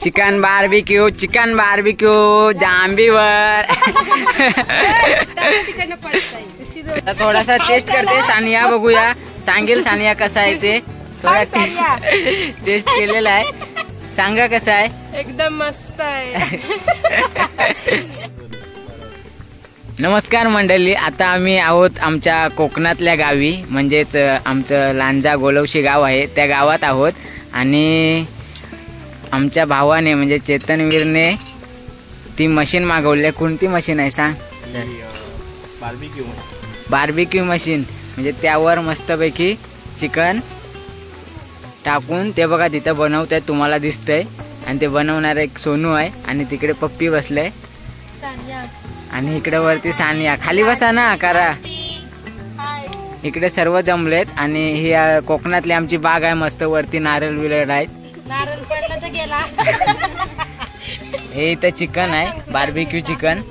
Chicken barbecue जांबीवर. थोडासा taste करते सानिया, बघूया सांगेल सानिया कसा आहे ते. थोडा टेस्ट केलेला आहे, सांगा कसा आहे. एकदम मस्त आहे. नमस्कार मंडळी, आता आम्ही आहोत आमच्या कोकणातल्या गावी, म्हणजेच आमचं लांजा गोलवशी गाव आहे, त्या गावात आहोत. आणि आमच्या भावाने म्हणजे चेतनवीरने ती मशीन मागवली. कोणती मशीन आहे सांग. बार्बिक्यू मशीन, म्हणजे त्यावर मस्तपैकी चिकन टाकून ते बघा तिथं बनवत आहे, तुम्हाला दिसतंय. आणि ते बनवणार एक सोनू आहे आणि तिकडे पप्पी बसलंय आणि इकडे वरती सानिया. खाली बसा ना करा. इकडे सर्व जमलेत आणि ही कोकणातली आमची बाग आहे, मस्त वरती नारळ विरळ आहेत. नारळ पडला तर गेला. हे इथं चिकन आहे, बार्बिक्यू चिकन.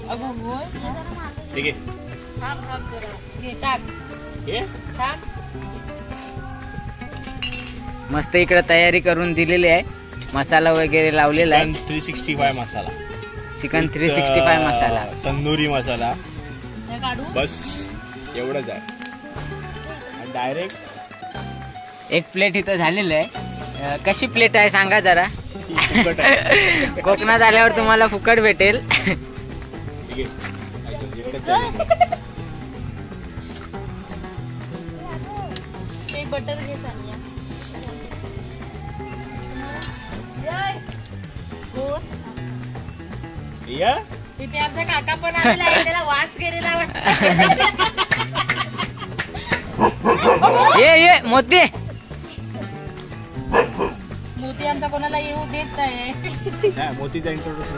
मस्त इकडे तयारी करून दिलेली आहे, मसाला वगैरे लावलेला आहे. 365 मसाला, चिकन 365 मसाला, तंदुरी मसाला, बस एवढंच आहे. डायरेक्ट एक प्लेट इथं झालेलं आहे. कशी प्लेट आहे सांगा जरा. कोकणात आल्यावर तुम्हाला फुकट भेटेल. बटर घे सानिया. तिथे आमचा काका पण आलेला आहे, त्याला वास गेलेला वाटतं. ये मोती आमचा कोणाला येऊ देत आहे. मोतीचा इंट्रोड्यूस.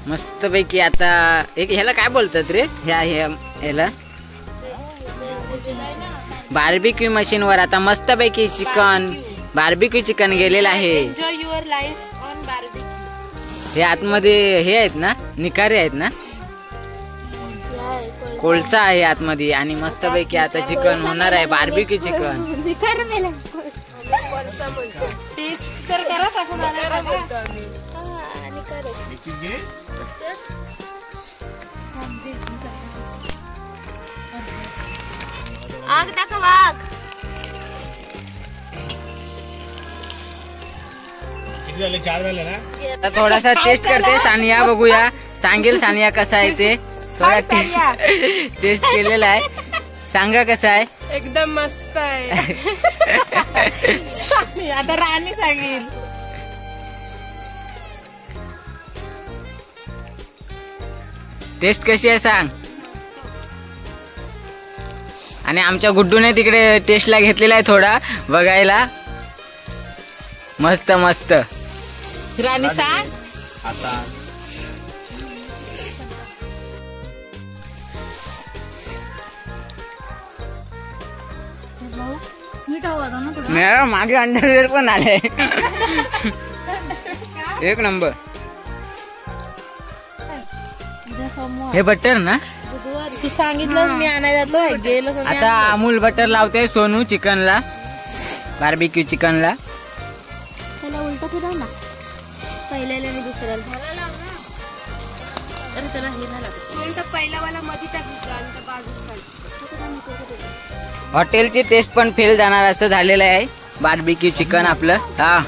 मस्त पैकी आता एक ह्याला काय बोलतात रे, ह्याला बार्बिक्यू मशीन वर आता मस्त पैकी चिकन बार्बिक्यू चिकन गेलेलं आहे. Enjoy your life on barbecue. हे आतमध्ये हे आहेत ना, निखारे आहेत ना, कोळसा आहे आतमध्ये. आणि मस्त पैकी आता चिकन होणार आहे, बार्बिक्यू चिकन. टेस्ट तर करा सासून आला. आग दाखव आग. झाले 4 झाले ना. आता थोडासा टेस्ट करते सानिया, बघूया सांगेल सानिया कसा आहे ते. थोडा टेस्ट केलेला आहे, सांगा कसा आहे. एकदम मस्त आहे. आता राणी सांगेल. टेस्ट कशी आहे सांग. आणि आमच्या गुड्डूने तिकडे टेस्टला घेतलेला आहे थोडा बघायला. मस्त मस्त. राणी सांग आता. मागे अंडरवेअर पण आले. एक नंबर. हे बटर ना, तू सांगितलं मी आणायला जातो. गेलो आता अमूल बटर लावते सोनू चिकनला, बार्बिक्यू चिकनला. त्याला उलट फिरव ना, पहिल्याला मी दुसऱ्याला. अरे त्याला हे नाही लागत. पहिला वाला मध्ये टाकायचं बाजूला. हॉटेलची टेस्ट पण फेल जाणार असं झालेलं आहे बार्बिक्यू चिकन आपलं. हा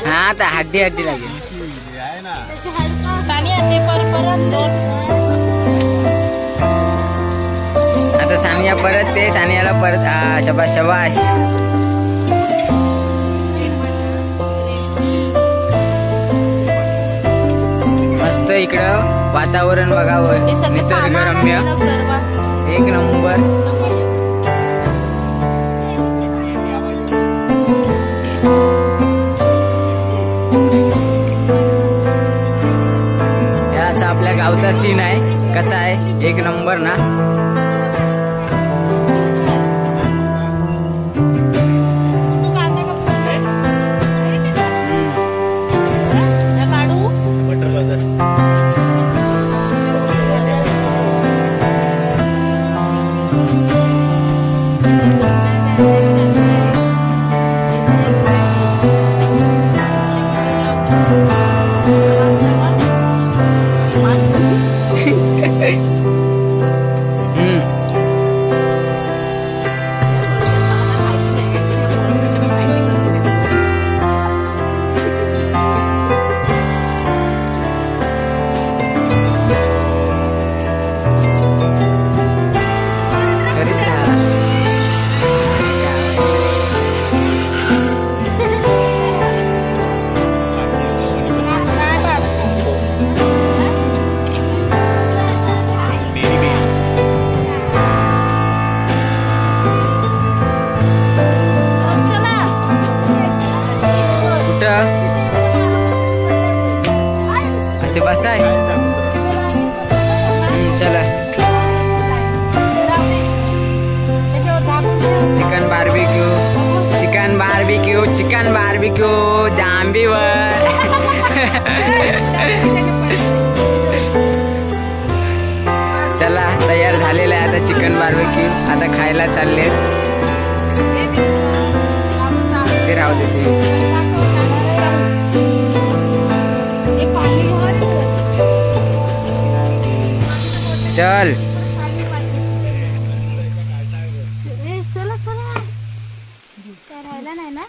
हा आता हड्डी लागेल. आता सानिया परत ते सानियाला परत. हा शबाश शबाश. मस्त इकडं वातावरण बघावं, निसर्गरम्य एक नंबर. हे असा आपल्या गावचा सीन आहे. कसा आहे, एक नंबर ना. असे बसाय. चला chicken barbecue, chicken barbecue, chicken barbecue जांबीवर. चला तयार झालेलं आहे आता चिकन बार्बिक्यू. आता खायला चालले. ते राहू देते. चल चला चला काय राहिला नाही ना.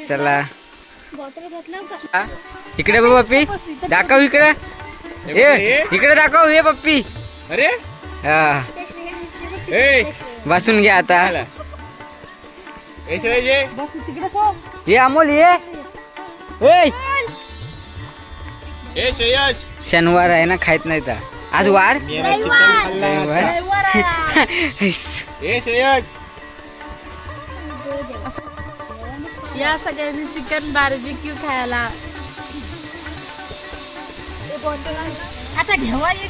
चला बॉटल घेतलं का. इकडे बघ पप्पी, दाखव इकडे. इकडे दाखव हे पप्पी. अरे हा ए बसून घ्या आता. ए श्रेयस ये. ये अमोल ये. ए श्रेयस शनिवार आहे ना, खायत नाही तर आज वार. चिकन खाल्ला. ए श्रेयस या सगळ्यांनी चिकन बार्बिक्यू खायला. आता घेवा ये